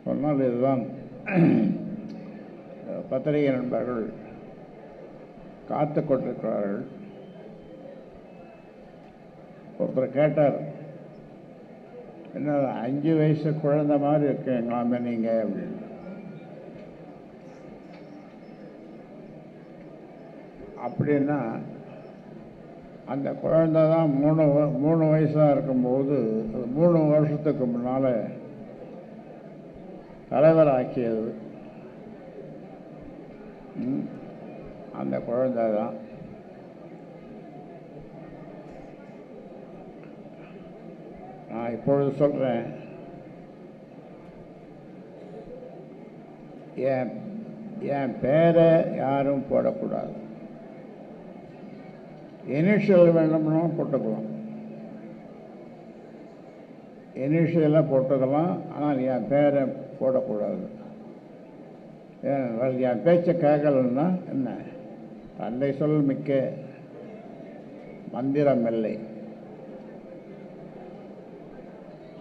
சொன்னால் இதுதான் பத்திரிகை நண்பர்கள் காத்து கொண்டிருக்கிறார்கள். ஒருத்தர் கேட்டார், என்ன 5 வயசு குழந்தை மாதிரி இருக்கீங்களாமே நீங்கள் அப்படின்னு. அப்படின்னா அந்த குழந்தை தான் 3 வயசாக இருக்கும்போது 3 வருஷத்துக்கு முன்னால் தலைவராக்கியது அந்த குழந்தை தான். நான் இப்பொழுது சொல்கிறேன், என் பேரை யாரும் போடக்கூடாது. இனிஷியல் வேணும்னா போட்டுக்கலாம், இனிஷியலாக போட்டுக்கலாம். ஆனால் என் பேரை போடக்கூடாது. ஏனென்றால் என் பேச்சை கேட்கலன்னா என்ன, தந்தை சொல் மிக்க மந்திரம் இல்லை.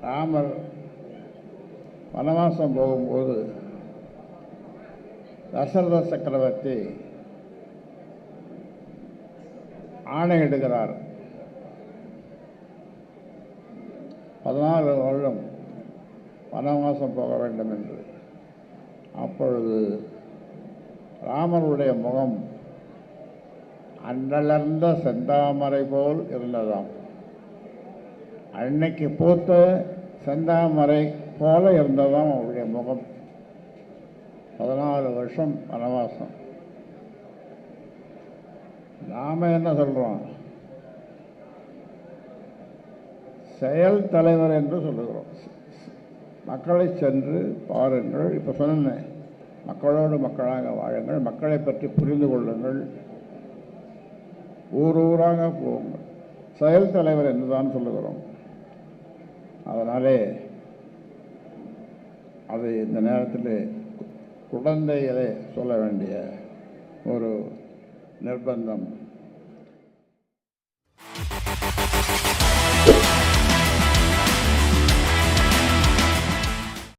ராமர் வனவாசம் போகும்போது தசரத சக்கரவர்த்தி ஆணையிடுகிறார், 14 வருடம் வனவாசம் போக வேண்டும் என்று. அப்பொழுது ராமருடைய முகம் அன்றலர்ந்த செந்தாமரை போல் இருந்ததாம். அன்னைக்கு பூத்த செந்தாமரை போல இருந்ததாம் அவருடைய முகம். 14 வருஷம் வனவாசம். நாம் என்ன சொல்கிறோம், செயல் தலைவர் என்று சொல்லுகிறோம். மக்களை சென்று பாருங்கள், இப்போ சொன்னேன், மக்களோடு மக்களாக வாழுங்கள், மக்களை பற்றி புரிந்து கொள்ளுங்கள், ஊராக போங்கள். செயல் தலைவர் என்று தான் சொல்லுகிறோம். அதனாலே அது இந்த நேரத்தில் குழந்தைகளை சொல்ல வேண்டிய ஒரு நிர்பந்தம்.